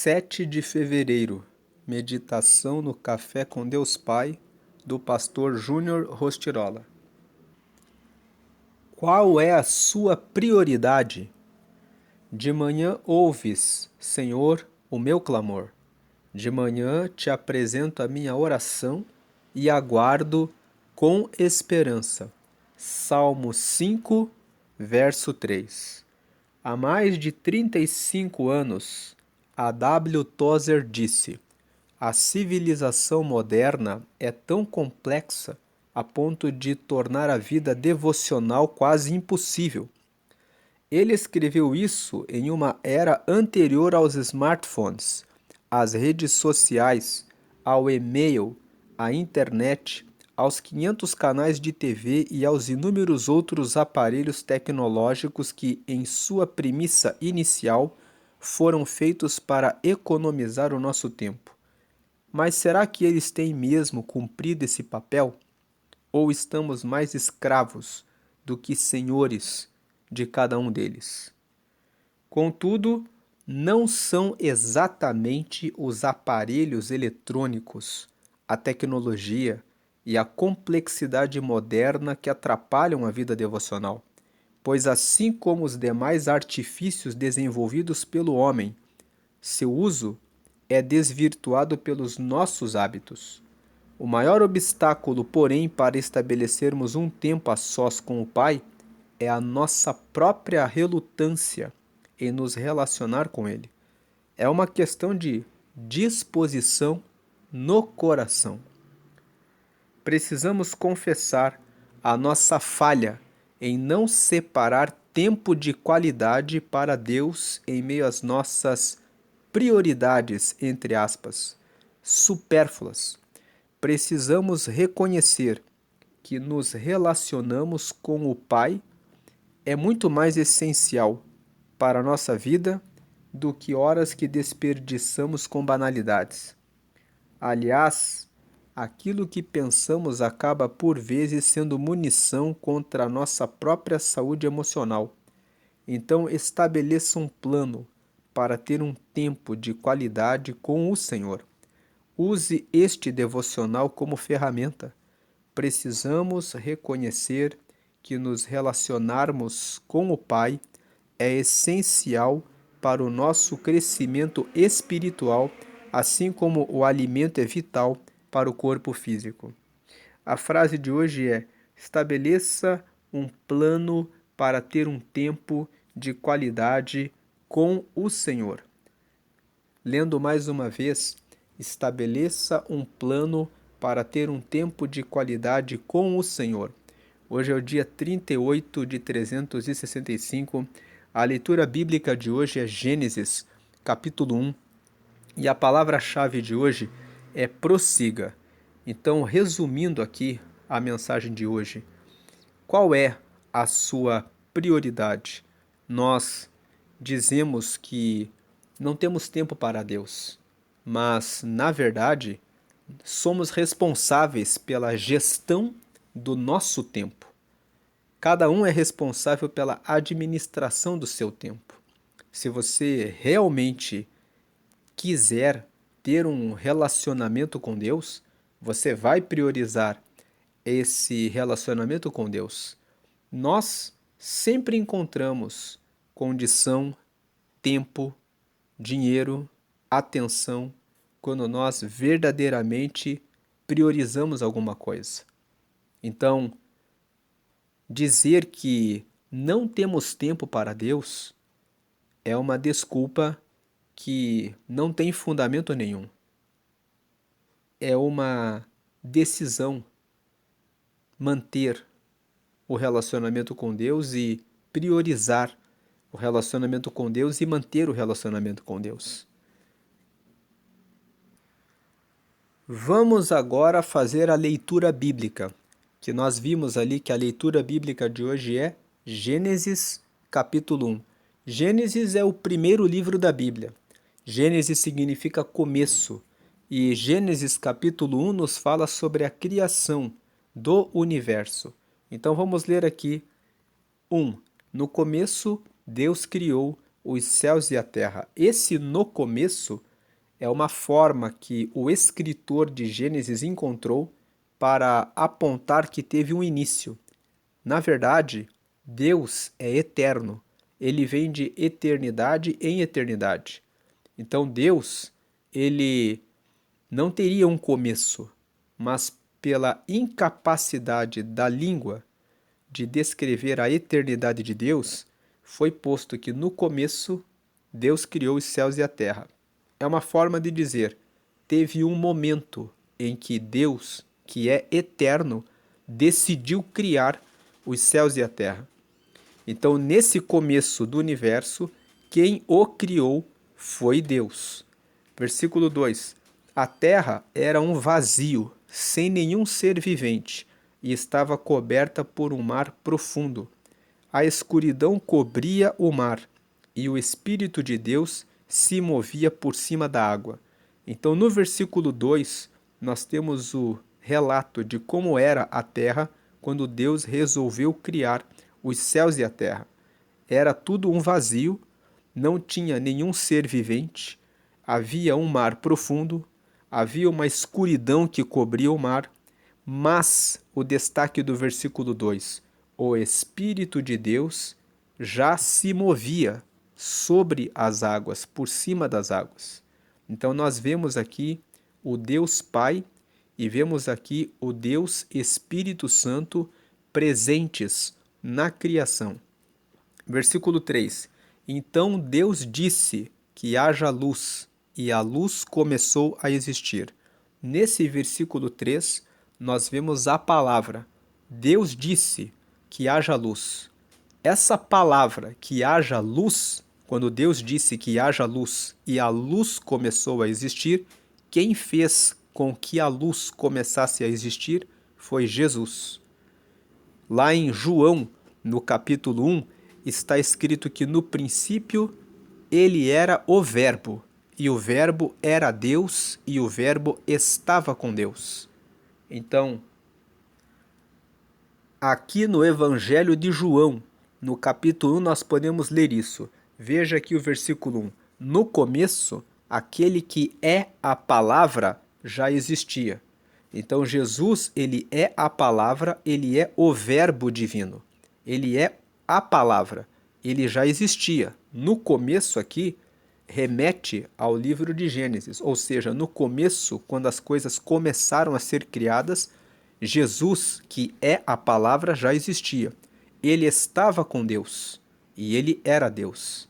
7 de fevereiro, meditação no Café com Deus Pai, do pastor Júnior Rostirola. Qual é a sua prioridade? De manhã ouves, Senhor, o meu clamor. De manhã te apresento a minha oração e aguardo com esperança. Salmo 5, verso 3. Há mais de 35 anos, a W. Tozer disse: a civilização moderna é tão complexa a ponto de tornar a vida devocional quase impossível. Ele escreveu isso em uma era anterior aos smartphones, às redes sociais, ao e-mail, à internet, aos 500 canais de TV e aos inúmeros outros aparelhos tecnológicos que, em sua premissa inicial, foram feitos para economizar o nosso tempo. Mas será que eles têm mesmo cumprido esse papel? Ou estamos mais escravos do que senhores de cada um deles? Contudo, não são exatamente os aparelhos eletrônicos, a tecnologia e a complexidade moderna que atrapalham a vida devocional, pois assim como os demais artifícios desenvolvidos pelo homem, seu uso é desvirtuado pelos nossos hábitos. O maior obstáculo, porém, para estabelecermos um tempo a sós com o Pai é a nossa própria relutância em nos relacionar com Ele. É uma questão de disposição no coração. Precisamos confessar a nossa falha em não separar tempo de qualidade para Deus em meio às nossas prioridades, entre aspas, supérfluas. Precisamos reconhecer que nos relacionamos com o Pai é muito mais essencial para a nossa vida do que horas que desperdiçamos com banalidades. Aliás, aquilo que pensamos acaba por vezes sendo munição contra a nossa própria saúde emocional. Então, estabeleça um plano para ter um tempo de qualidade com o Senhor. Use este devocional como ferramenta. Precisamos reconhecer que nos relacionarmos com o Pai é essencial para o nosso crescimento espiritual, assim como o alimento é vital para o corpo físico. A frase de hoje é: estabeleça um plano para ter um tempo de qualidade com o Senhor. Lendo mais uma vez, estabeleça um plano para ter um tempo de qualidade com o Senhor. Hoje é o dia 38 de 365. A leitura bíblica de hoje é Gênesis, capítulo 1. E a palavra-chave de hoje é prossiga. Então, resumindo aqui a mensagem de hoje, qual é a sua prioridade? Nós dizemos que não temos tempo para Deus, mas, na verdade, somos responsáveis pela gestão do nosso tempo. Cada um é responsável pela administração do seu tempo. Se você realmente quiser ter um relacionamento com Deus, você vai priorizar esse relacionamento com Deus. Nós sempre encontramos condição, tempo, dinheiro, atenção, quando nós verdadeiramente priorizamos alguma coisa. Então, dizer que não temos tempo para Deus é uma desculpa que não tem fundamento nenhum. É uma decisão manter o relacionamento com Deus e priorizar o relacionamento com Deus e manter o relacionamento com Deus. Vamos agora fazer a leitura bíblica, que nós vimos ali que a leitura bíblica de hoje é Gênesis capítulo 1. Gênesis é o primeiro livro da Bíblia. Gênesis significa começo, e Gênesis capítulo 1 nos fala sobre a criação do universo. Então vamos ler aqui 1. No começo, Deus criou os céus e a terra. Esse no começo é uma forma que o escritor de Gênesis encontrou para apontar que teve um início. Na verdade, Deus é eterno. Ele vem de eternidade em eternidade. Então Deus, ele não teria um começo, mas pela incapacidade da língua de descrever a eternidade de Deus, foi posto que no começo Deus criou os céus e a terra. É uma forma de dizer, teve um momento em que Deus, que é eterno, decidiu criar os céus e a terra. Então, nesse começo do universo, quem o criou foi Deus. Versículo 2: A terra era um vazio, sem nenhum ser vivente, e estava coberta por um mar profundo. A escuridão cobria o mar, e o Espírito de Deus se movia por cima da água. Então, no versículo 2, nós temos o relato de como era a terra quando Deus resolveu criar os céus e a terra. Era tudo um vazio, não tinha nenhum ser vivente, havia um mar profundo, havia uma escuridão que cobria o mar, mas o destaque do versículo 2: o Espírito de Deus já se movia sobre as águas, por cima das águas. Então nós vemos aqui o Deus Pai e vemos aqui o Deus Espírito Santo presentes na criação. Versículo 3: Então Deus disse que haja luz, e a luz começou a existir. Nesse versículo 3, nós vemos a palavra. Deus disse que haja luz. Essa palavra, que haja luz, quando Deus disse que haja luz e a luz começou a existir, quem fez com que a luz começasse a existir foi Jesus. Lá em João, no capítulo 1, está escrito que no princípio ele era o Verbo, e o Verbo era Deus, e o Verbo estava com Deus. Então, aqui no Evangelho de João, no capítulo 1, nós podemos ler isso. Veja aqui o versículo 1. No começo, aquele que é a palavra já existia. Então Jesus, ele é a palavra, ele é o verbo divino. Ele é a palavra. Ele já existia. No começo aqui, remete ao livro de Gênesis, ou seja, no começo, quando as coisas começaram a ser criadas, Jesus, que é a palavra, já existia. Ele estava com Deus e ele era Deus.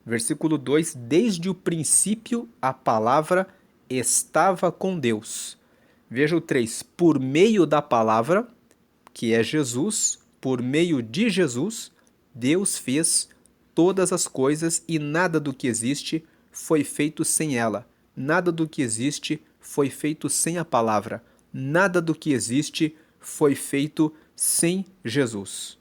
Versículo 2: Desde o princípio a palavra estava com Deus. Veja o 3: Por meio da palavra, que é Jesus, por meio de Jesus, Deus fez todas as coisas e nada do que existe foi feito sem ela. Nada do que existe foi feito sem a palavra. Nada do que existe foi feito sem Jesus.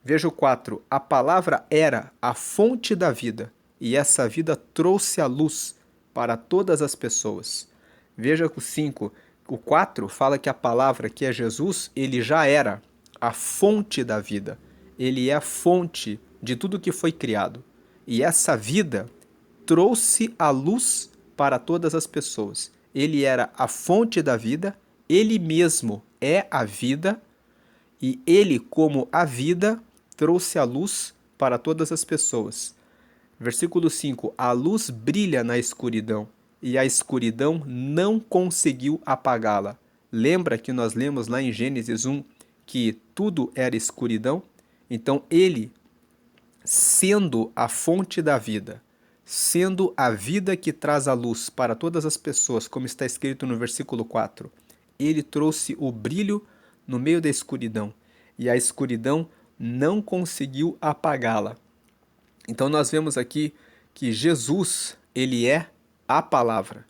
Veja o 4. A palavra era a fonte da vida, e essa vida trouxe a luz para todas as pessoas. Veja o 5. O 4 fala que a palavra, que é Jesus, ele já era a fonte da vida. Ele é a fonte de tudo que foi criado. E essa vida trouxe a luz para todas as pessoas. Ele era a fonte da vida, ele mesmo é a vida, e ele, como a vida, trouxe a luz para todas as pessoas. Versículo 5: A luz brilha na escuridão, e a escuridão não conseguiu apagá-la. Lembra que nós lemos lá em Gênesis 1 que tudo era escuridão? Então ele, sendo a fonte da vida, sendo a vida que traz a luz para todas as pessoas, como está escrito no versículo 4, ele trouxe o brilho no meio da escuridão, e a escuridão não conseguiu apagá-la. Então nós vemos aqui que Jesus, ele é a palavra,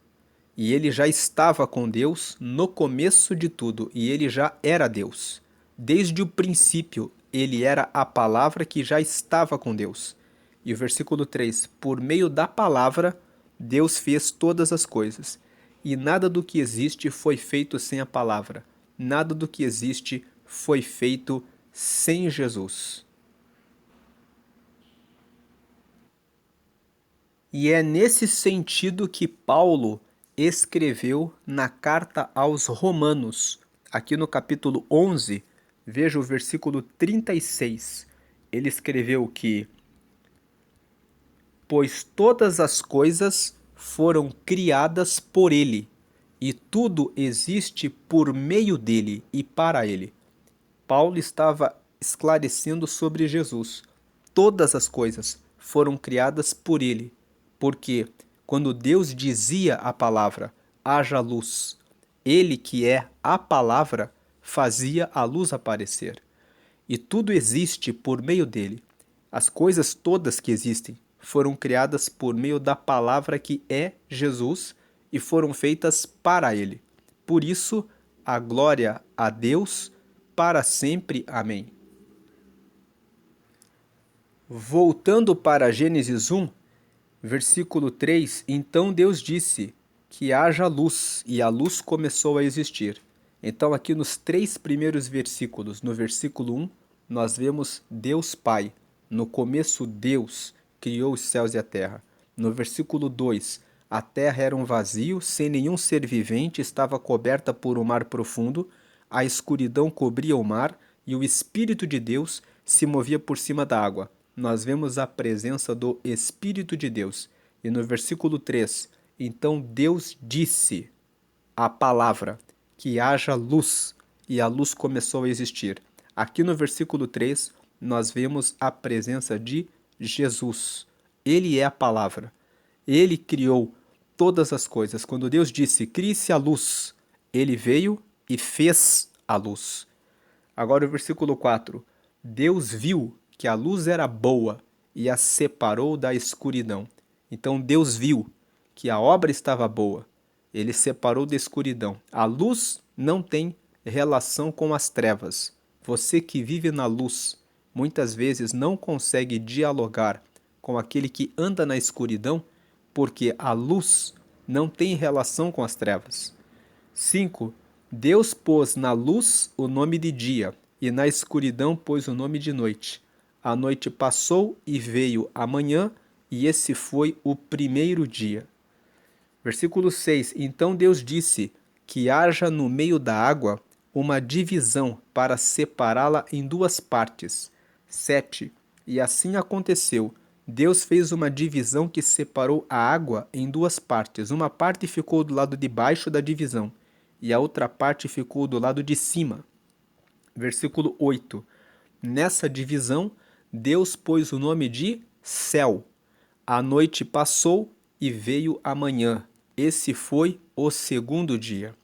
e ele já estava com Deus no começo de tudo, e ele já era Deus. Desde o princípio, ele era a palavra que já estava com Deus. E o versículo 3: Por meio da palavra, Deus fez todas as coisas, e nada do que existe foi feito sem a palavra. Nada do que existe foi feito sem Jesus. E é nesse sentido que Paulo escreveu na carta aos Romanos, aqui no capítulo 11, veja o versículo 36. Ele escreveu que: pois todas as coisas foram criadas por ele, e tudo existe por meio dele e para ele. Paulo estava esclarecendo sobre Jesus. Todas as coisas foram criadas por ele, porque quando Deus dizia a palavra, haja luz, ele que é a palavra fazia a luz aparecer. E tudo existe por meio dele. As coisas todas que existem foram criadas por meio da palavra que é Jesus e foram feitas para ele. Por isso, a glória a Deus para sempre. Amém. Voltando para Gênesis 1, versículo 3, então Deus disse que haja luz, e a luz começou a existir. Então, aqui nos 3 primeiros versículos, no versículo 1, nós vemos Deus Pai. No começo, Deus criou os céus e a terra. No versículo 2, a terra era um vazio, sem nenhum ser vivente, estava coberta por um mar profundo, a escuridão cobria o mar e o Espírito de Deus se movia por cima da água. Nós vemos a presença do Espírito de Deus. E no versículo 3, então Deus disse a palavra, que haja luz, e a luz começou a existir. Aqui no versículo 3, nós vemos a presença de Jesus. Ele é a palavra. Ele criou todas as coisas. Quando Deus disse, crie-se a luz, ele veio e fez a luz. Agora o versículo 4. Deus viu que a luz era boa e a separou da escuridão. Então Deus viu que a obra estava boa. Ele separou da escuridão. A luz não tem relação com as trevas. Você que vive na luz, muitas vezes não consegue dialogar com aquele que anda na escuridão, porque a luz não tem relação com as trevas. 5. Deus pôs na luz o nome de dia, e na escuridão pôs o nome de noite. A noite passou e veio a manhã, e esse foi o primeiro dia. Versículo 6. Então Deus disse que haja no meio da água uma divisão para separá-la em duas partes. 7. E assim aconteceu. Deus fez uma divisão que separou a água em duas partes. Uma parte ficou do lado de baixo da divisão e a outra parte ficou do lado de cima. Versículo 8. Nessa divisão, Deus pôs o nome de céu. A noite passou e veio a manhã. Esse foi o segundo dia.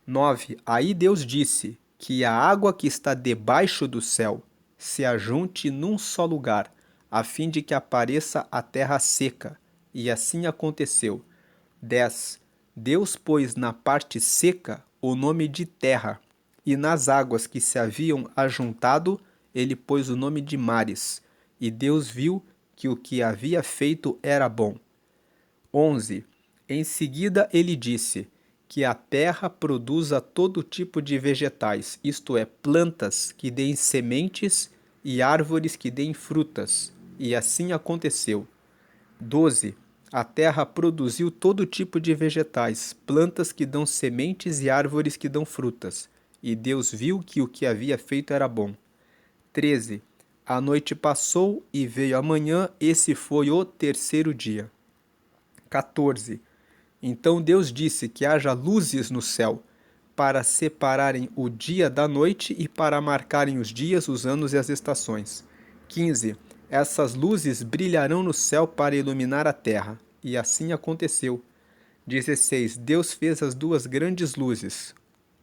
9. Aí Deus disse que a água que está debaixo do céu se ajunte num só lugar, a fim de que apareça a terra seca. E assim aconteceu. 10. Deus pôs na parte seca o nome de terra, e nas águas que se haviam ajuntado, ele pôs o nome de mares. E Deus viu que o que havia feito era bom. 11. Em seguida ele disse que a terra produza todo tipo de vegetais, isto é, plantas que deem sementes e árvores que deem frutas. E assim aconteceu. 12. A terra produziu todo tipo de vegetais, plantas que dão sementes e árvores que dão frutas. E Deus viu que o que havia feito era bom. 13. A noite passou e veio a manhã, esse foi o terceiro dia. 14. Então Deus disse que haja luzes no céu, para separarem o dia da noite e para marcarem os dias, os anos e as estações. 15. Essas luzes brilharão no céu para iluminar a terra. E assim aconteceu. 16. Deus fez as duas grandes luzes,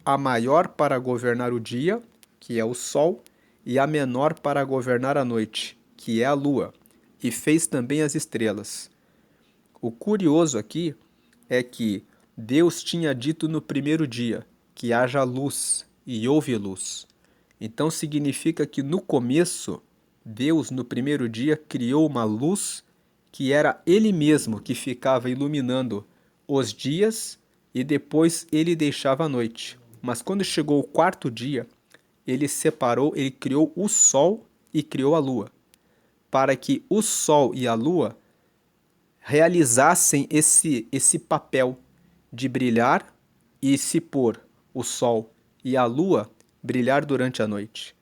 a maior para governar o dia, que é o sol, e a menor para governar a noite, que é a lua, e fez também as estrelas. O curioso aqui é que Deus tinha dito no primeiro dia que haja luz, e houve luz. Então significa que no começo, Deus no primeiro dia criou uma luz que era Ele mesmo que ficava iluminando os dias e depois Ele deixava a noite. Mas quando chegou o quarto dia, Ele separou, Ele criou o sol e criou a lua, para que o sol e a lua realizassem esse papel de brilhar e se pôr o sol e a lua brilhar durante a noite.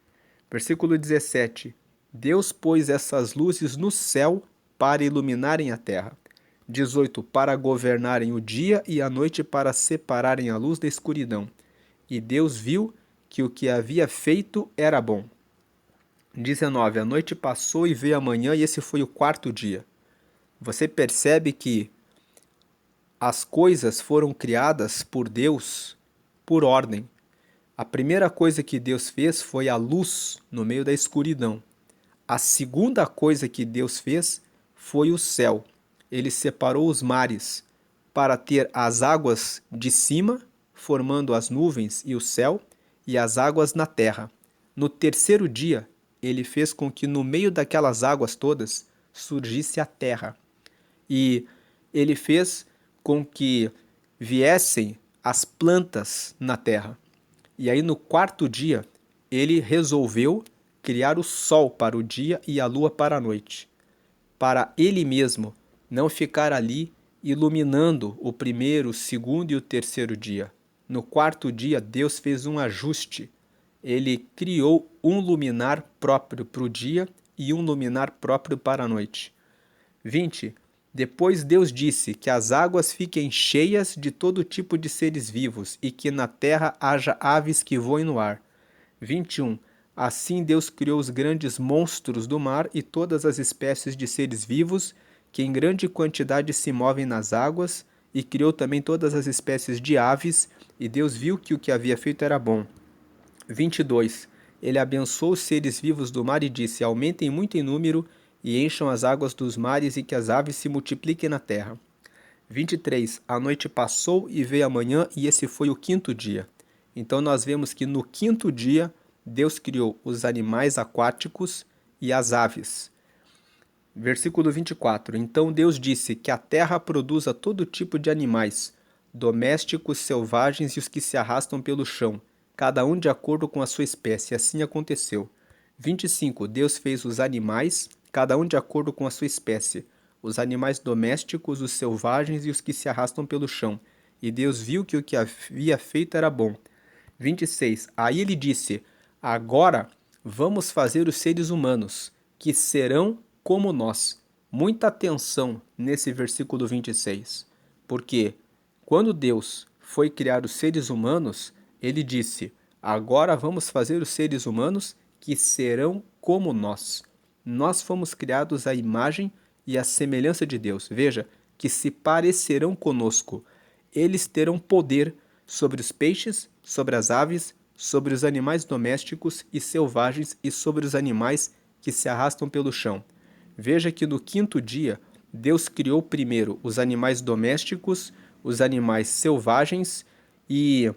Versículo 17. Deus pôs essas luzes no céu para iluminarem a terra. 18. Para governarem o dia e a noite, para separarem a luz da escuridão. E Deus viu que o que havia feito era bom. 19. A noite passou e veio a manhã, e esse foi o quarto dia. Você percebe que as coisas foram criadas por Deus por ordem. A primeira coisa que Deus fez foi a luz no meio da escuridão. A segunda coisa que Deus fez foi o céu. Ele separou os mares para ter as águas de cima, formando as nuvens e o céu, e as águas na terra. No terceiro dia, ele fez com que no meio daquelas águas todas surgisse a terra. E ele fez com que viessem as plantas na terra. E aí no quarto dia, ele resolveu criar o sol para o dia e a lua para a noite, para ele mesmo não ficar ali iluminando o primeiro, o segundo e o terceiro dia. No quarto dia, Deus fez um ajuste. Ele criou um luminar próprio para o dia e um luminar próprio para a noite. 20. Depois Deus disse que as águas fiquem cheias de todo tipo de seres vivos e que na terra haja aves que voem no ar. 21. Assim Deus criou os grandes monstros do mar e todas as espécies de seres vivos que em grande quantidade se movem nas águas, e criou também todas as espécies de aves, e Deus viu que o que havia feito era bom. 22. Ele abençoou os seres vivos do mar e disse: aumentem muito em número e encham as águas dos mares e que as aves se multipliquem na terra. 23. A noite passou e veio a manhã, e esse foi o quinto dia. Então nós vemos que no quinto dia Deus criou os animais aquáticos e as aves. Versículo 24. Então Deus disse que a terra produza todo tipo de animais, domésticos, selvagens e os que se arrastam pelo chão, cada um de acordo com a sua espécie. Assim aconteceu. 25. Deus fez os animais, cada um de acordo com a sua espécie, os animais domésticos, os selvagens e os que se arrastam pelo chão. E Deus viu que o que havia feito era bom. 26. Aí ele disse: agora vamos fazer os seres humanos, que serão como nós. Muita atenção nesse versículo 26, porque quando Deus foi criar os seres humanos, ele disse: agora vamos fazer os seres humanos que serão como nós. Nós fomos criados à imagem e à semelhança de Deus. Veja, que se parecerão conosco. Eles terão poder sobre os peixes, sobre as aves, sobre os animais domésticos e selvagens e sobre os animais que se arrastam pelo chão. Veja que no quinto dia, Deus criou primeiro os animais domésticos, os animais selvagens e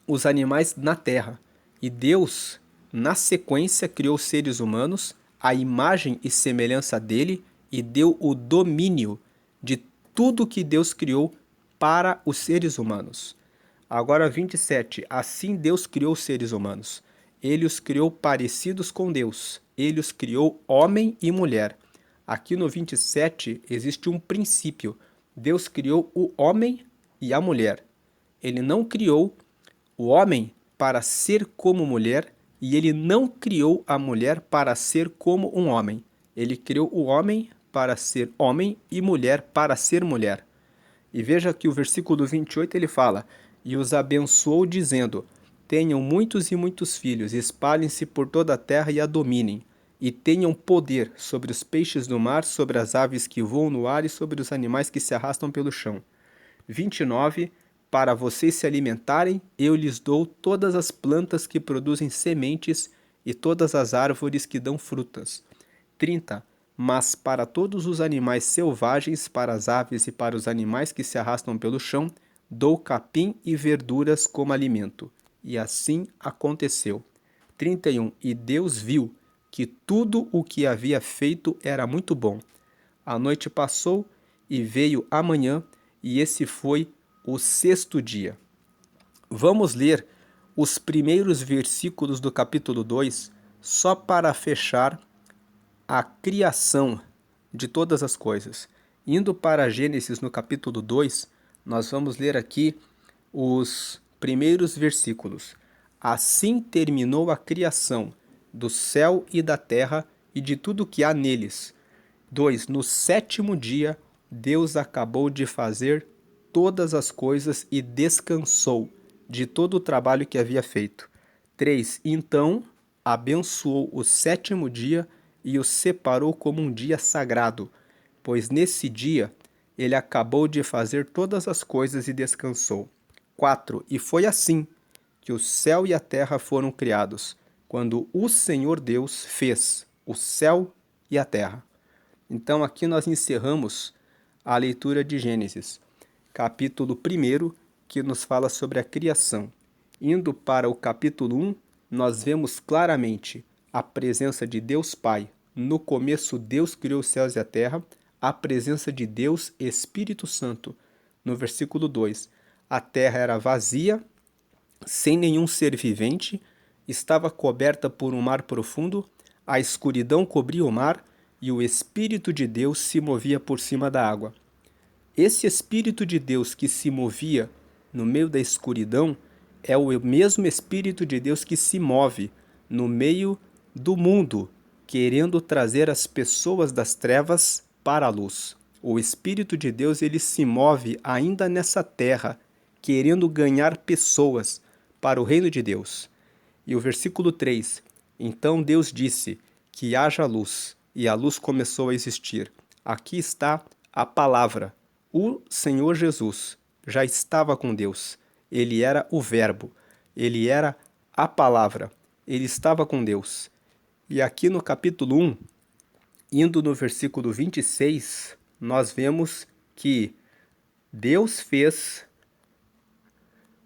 os animais na terra. E Deus, na sequência, criou os seres humanos, à imagem e semelhança dele, e deu o domínio de tudo que Deus criou para os seres humanos. Agora 27. Assim Deus criou os seres humanos. Ele os criou parecidos com Deus. Ele os criou homem e mulher. Aqui no 27 existe um princípio. Deus criou o homem e a mulher. Ele não criou o homem para ser como mulher e ele não criou a mulher para ser como um homem. Ele criou o homem para ser homem e mulher para ser mulher. E veja que o versículo 28 ele fala: e os abençoou dizendo: tenham muitos e muitos filhos, espalhem-se por toda a terra e a dominem, e tenham poder sobre os peixes do mar, sobre as aves que voam no ar e sobre os animais que se arrastam pelo chão. 29. Para vocês se alimentarem, eu lhes dou todas as plantas que produzem sementes e todas as árvores que dão frutas. 30. Mas para todos os animais selvagens, para as aves e para os animais que se arrastam pelo chão, dou capim e verduras como alimento. E assim aconteceu. 31. E Deus viu que tudo o que havia feito era muito bom. A noite passou e veio a manhã, e esse foi o sexto dia. Vamos ler os primeiros versículos do capítulo 2, só para fechar a criação de todas as coisas. Indo para Gênesis no capítulo 2, nós vamos ler aqui os primeiros versículos. Assim terminou a criação do céu e da terra e de tudo que há neles. 2. No sétimo dia, Deus acabou de fazer todas as coisas e descansou de todo o trabalho que havia feito. 3. Então, abençoou o sétimo dia e o separou como um dia sagrado, pois nesse dia ele acabou de fazer todas as coisas e descansou. 4. E foi assim que o céu e a terra foram criados, quando o Senhor Deus fez o céu e a terra. Então aqui nós encerramos a leitura de Gênesis, capítulo 1, que nos fala sobre a criação. Indo para o capítulo 1, nós vemos claramente a presença de Deus Pai. No começo, Deus criou os céus e a terra, a presença de Deus Espírito Santo. No versículo 2, a terra era vazia, sem nenhum ser vivente, estava coberta por um mar profundo, a escuridão cobria o mar e o Espírito de Deus se movia por cima da água. Esse Espírito de Deus que se movia no meio da escuridão é o mesmo Espírito de Deus que se move no meio do mundo, querendo trazer as pessoas das trevas para a luz. O Espírito de Deus, ele se move ainda nessa terra, querendo ganhar pessoas para o reino de Deus. E o versículo 3: Então Deus disse que haja luz, e a luz começou a existir. Aqui está a palavra. O Senhor Jesus já estava com Deus. Ele era o Verbo, ele era a palavra, ele estava com Deus. E aqui no capítulo 1, indo no versículo 26, nós vemos que Deus fez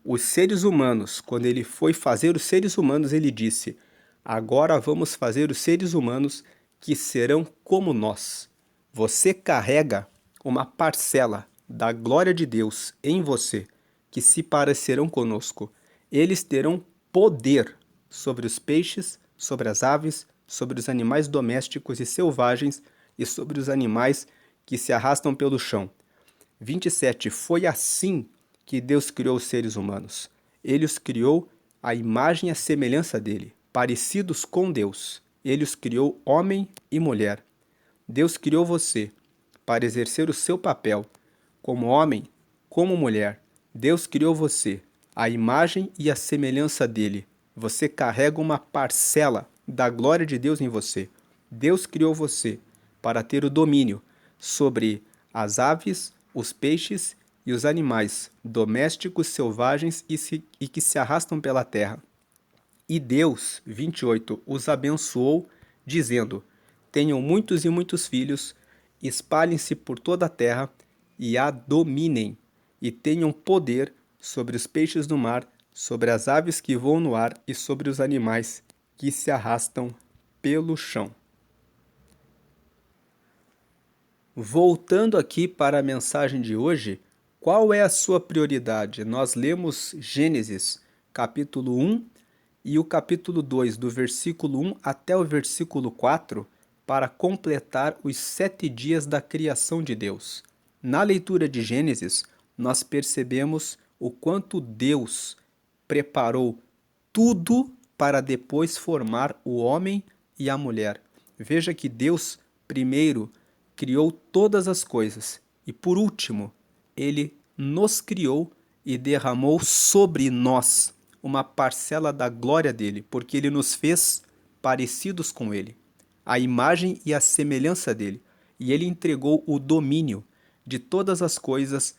os seres humanos. Quando ele foi fazer os seres humanos, ele disse: agora vamos fazer os seres humanos que serão como nós. Você carrega uma parcela da glória de Deus em você, que se parecerão conosco. Eles terão poder sobre os peixes, sobre as aves, sobre os animais domésticos e selvagens e sobre os animais que se arrastam pelo chão. 27. Foi assim que Deus criou os seres humanos. Ele os criou à imagem e à semelhança dele, parecidos com Deus. Ele os criou homem e mulher. Deus criou você para exercer o seu papel como homem, como mulher. Deus criou você à imagem e à semelhança dele. Você carrega uma parcela da glória de Deus em você. Deus criou você para ter o domínio sobre as aves, os peixes e os animais domésticos, selvagens e que se arrastam pela terra. E Deus, 28, os abençoou, dizendo: tenham muitos e muitos filhos, espalhem-se por toda a terra e a dominem, e tenham poder sobre os peixes do mar, sobre as aves que voam no ar e sobre os animais que se arrastam pelo chão. Voltando aqui para a mensagem de hoje, qual é a sua prioridade? Nós lemos Gênesis, capítulo 1 e o capítulo 2, do versículo 1 até o versículo 4, para completar os 7 dias da criação de Deus. Na leitura de Gênesis, nós percebemos o quanto Deus preparou tudo para depois formar o homem e a mulher. Veja que Deus primeiro criou todas as coisas e, por último, ele nos criou e derramou sobre nós uma parcela da glória dele, porque ele nos fez parecidos com ele, a imagem e a semelhança dele, e ele entregou o domínio de todas as coisas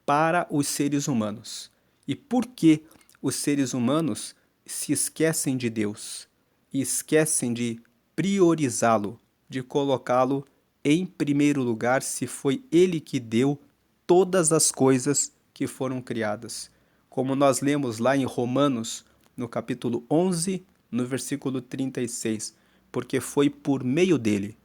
para os seres humanos. E por que os seres humanos se esquecem de Deus e esquecem de priorizá-lo, de colocá-lo em primeiro lugar, se foi ele que deu todas as coisas que foram criadas? Como nós lemos lá em Romanos, no capítulo 11, no versículo 36, porque foi por meio dele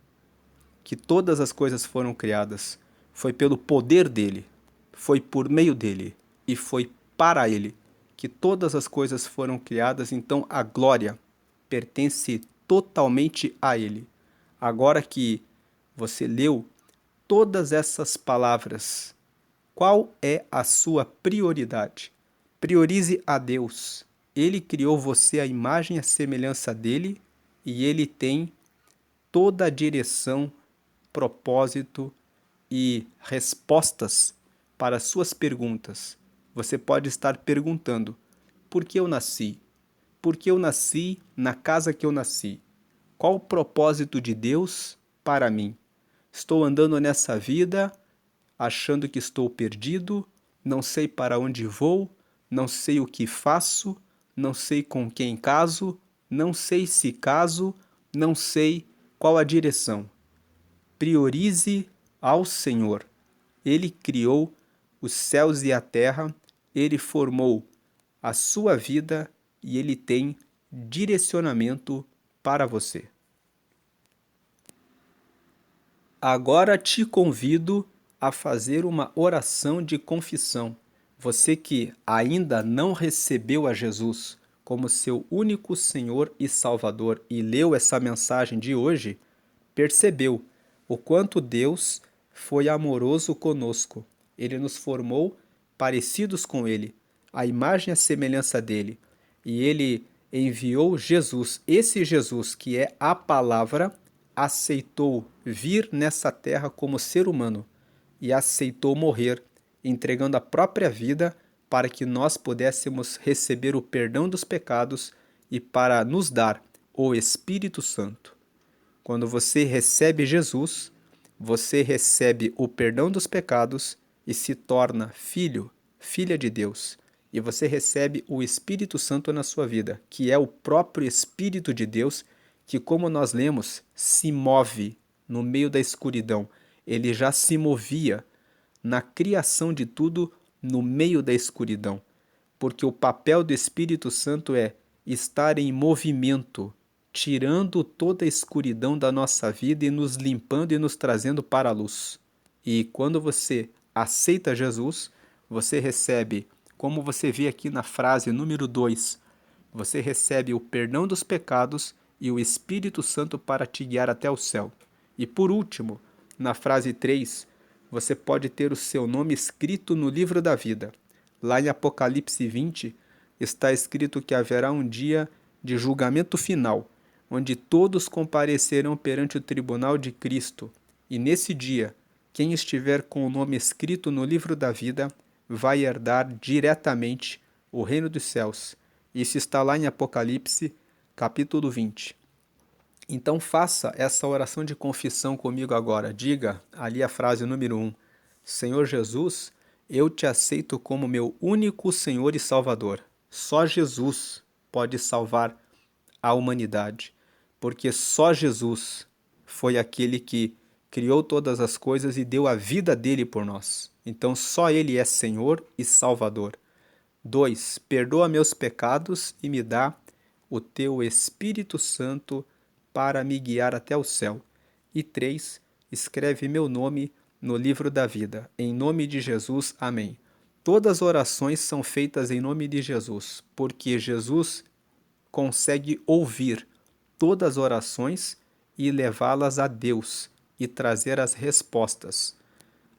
que todas as coisas foram criadas, foi pelo poder dele, foi por meio dele e foi para ele que todas as coisas foram criadas. Então a glória pertence totalmente a ele. Agora que você leu todas essas palavras, qual é a sua prioridade? Priorize a Deus. Ele criou você à imagem e à semelhança dele e ele tem toda a direção, propósito e respostas para suas perguntas. Você pode estar perguntando: por que eu nasci? Por que eu nasci na casa que eu nasci? Qual o propósito de Deus para mim? Estou andando nessa vida achando que estou perdido, não sei para onde vou, não sei o que faço, não sei com quem caso, não sei se caso, não sei qual a direção. Priorize ao Senhor. Ele criou os céus e a terra, ele formou a sua vida e ele tem direcionamento para você. Agora te convido a fazer uma oração de confissão. Você que ainda não recebeu a Jesus como seu único Senhor e Salvador e leu essa mensagem de hoje, percebeu o quanto Deus foi amoroso conosco. Ele nos formou parecidos com Ele, a imagem e a semelhança dele. E Ele enviou Jesus, esse Jesus que é a palavra, aceitou vir nessa terra como ser humano e aceitou morrer, entregando a própria vida para que nós pudéssemos receber o perdão dos pecados e para nos dar o Espírito Santo. Quando você recebe Jesus, você recebe o perdão dos pecados e se torna filho, filha de Deus. E você recebe o Espírito Santo na sua vida, que é o próprio Espírito de Deus, que, como nós lemos, se move no meio da escuridão. Ele já se movia na criação de tudo no meio da escuridão. Porque o papel do Espírito Santo é estar em movimento, tirando toda a escuridão da nossa vida e nos limpando e nos trazendo para a luz. E quando você aceita Jesus, você recebe, como você vê aqui na frase número 2, você recebe o perdão dos pecados e o Espírito Santo para te guiar até o céu. E por último, na frase 3, você pode ter o seu nome escrito no livro da vida. Lá em Apocalipse 20, está escrito que haverá um dia de julgamento final, onde todos comparecerão perante o tribunal de Cristo. E nesse dia, quem estiver com o nome escrito no livro da vida vai herdar diretamente o reino dos céus. Isso está lá em Apocalipse, capítulo 20. Então faça essa oração de confissão comigo agora. Diga ali a frase número 1. Senhor Jesus, eu te aceito como meu único Senhor e Salvador. Só Jesus pode salvar a humanidade, porque só Jesus foi aquele que criou todas as coisas e deu a vida dele por nós. Então só ele é Senhor e Salvador. 2. Perdoa meus pecados e me dá o teu Espírito Santo para me guiar até o céu. E 3. Escreve meu nome no livro da vida. Em nome de Jesus, amém. Todas as orações são feitas em nome de Jesus, porque Jesus consegue ouvir todas as orações e levá-las a Deus e trazer as respostas.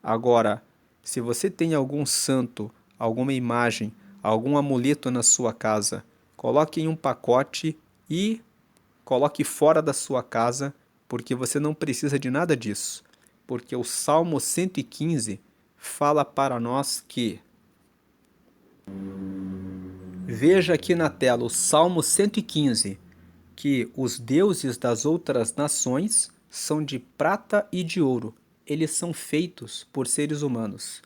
Agora, se você tem algum santo, alguma imagem, algum amuleto na sua casa, coloque em um pacote e coloque fora da sua casa, porque você não precisa de nada disso. Porque o Salmo 115 fala para nós que... Veja aqui na tela o Salmo 115, que os deuses das outras nações são de prata e de ouro. Eles são feitos por seres humanos.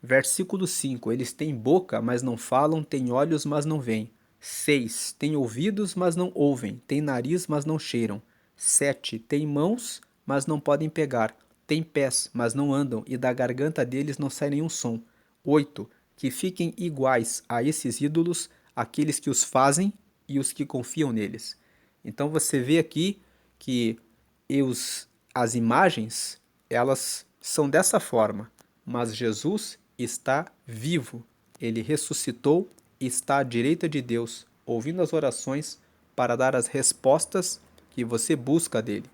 Versículo 5. Eles têm boca, mas não falam, têm olhos, mas não veem. 6. Têm ouvidos, mas não ouvem, têm nariz, mas não cheiram. 7. Têm mãos, mas não podem pegar, têm pés, mas não andam, e da garganta deles não sai nenhum som. 8. Que fiquem iguais a esses ídolos, aqueles que os fazem e os que confiam neles. Então você vê aqui que as imagens, elas são dessa forma, mas Jesus está vivo. Ele ressuscitou e está à direita de Deus, ouvindo as orações para dar as respostas que você busca dele.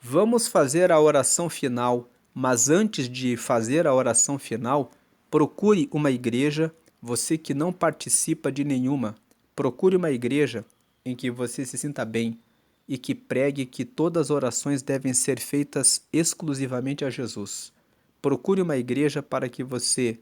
Vamos fazer a oração final, mas antes de fazer a oração final, procure uma igreja, você que não participa de nenhuma, procure uma igreja em que você se sinta bem e que pregue que todas as orações devem ser feitas exclusivamente a Jesus. Procure uma igreja para que você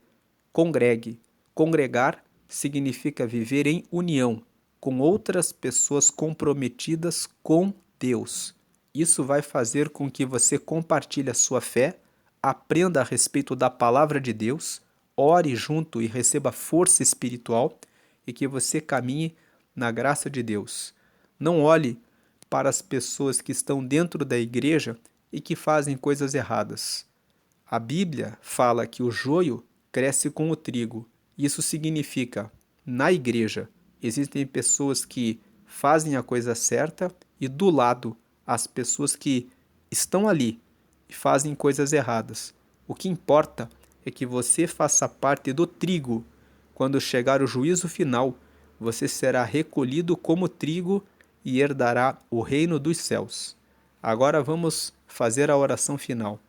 congregue. Congregar significa viver em união com outras pessoas comprometidas com Deus. Isso vai fazer com que você compartilhe a sua fé, aprenda a respeito da palavra de Deus, ore junto e receba força espiritual e que você caminhe na graça de Deus. Não olhe para as pessoas que estão dentro da igreja e que fazem coisas erradas. A Bíblia fala que o joio cresce com o trigo. Isso significa, na igreja, existem pessoas que fazem a coisa certa e do lado, as pessoas que estão ali e fazem coisas erradas. O que importa é que você faça parte do trigo. Quando chegar o juízo final, você será recolhido como trigo e herdará o reino dos céus. Agora vamos fazer a oração final.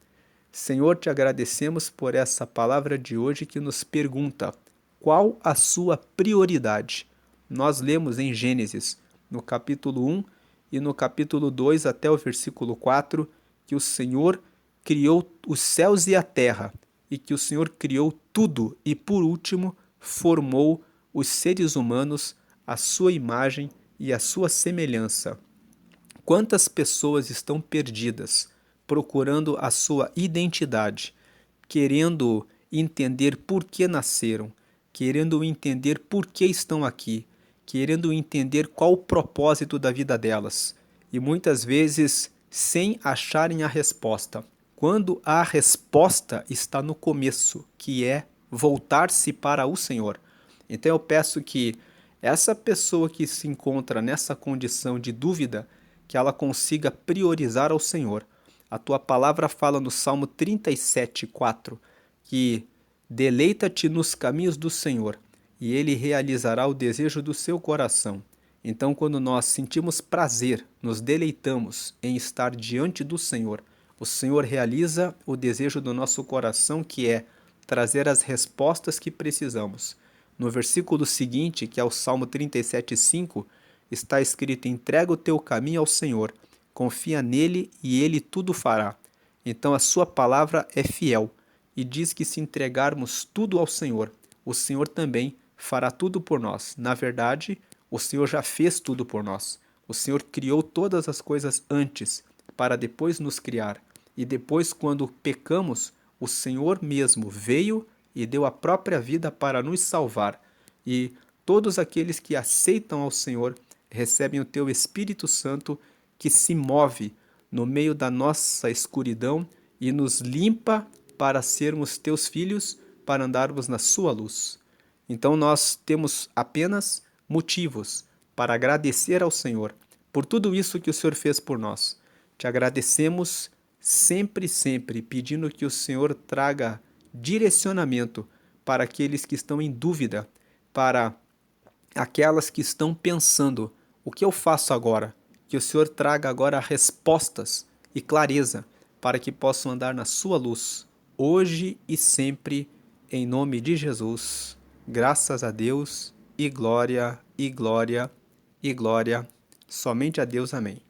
Senhor, te agradecemos por essa palavra de hoje que nos pergunta qual a sua prioridade. Nós lemos em Gênesis, no capítulo 1 e no capítulo 2 até o versículo 4, que o Senhor criou os céus e a terra, e que o Senhor criou tudo e, por último, formou os seres humanos à sua imagem e à sua semelhança. Quantas pessoas estão perdidas, procurando a sua identidade, querendo entender por que nasceram, querendo entender por que estão aqui, querendo entender qual o propósito da vida delas, e muitas vezes sem acharem a resposta. Quando a resposta está no começo, que é voltar-se para o Senhor. Então eu peço que essa pessoa que se encontra nessa condição de dúvida, que ela consiga priorizar ao Senhor. A tua palavra fala no Salmo 37:4 que deleita-te nos caminhos do Senhor e ele realizará o desejo do seu coração. Então, quando nós sentimos prazer, nos deleitamos em estar diante do Senhor, o Senhor realiza o desejo do nosso coração, que é trazer as respostas que precisamos. No versículo seguinte, que é o Salmo 37:5, está escrito: entrega o teu caminho ao Senhor, confia nele e ele tudo fará. Então a sua palavra é fiel e diz que se entregarmos tudo ao Senhor, o Senhor também fará tudo por nós. Na verdade, o Senhor já fez tudo por nós. O Senhor criou todas as coisas antes, para depois nos criar. E depois, quando pecamos, o Senhor mesmo veio e deu a própria vida para nos salvar. E todos aqueles que aceitam ao Senhor recebem o teu Espírito Santo, que se move no meio da nossa escuridão e nos limpa para sermos teus filhos, para andarmos na sua luz. Então nós temos apenas motivos para agradecer ao Senhor por tudo isso que o Senhor fez por nós. Te agradecemos sempre, sempre, pedindo que o Senhor traga direcionamento para aqueles que estão em dúvida, para aquelas que estão pensando: o que eu faço agora? Que o Senhor traga agora respostas e clareza para que possam andar na sua luz, hoje e sempre, em nome de Jesus. Graças a Deus e glória, e glória, e glória. Somente a Deus. Amém.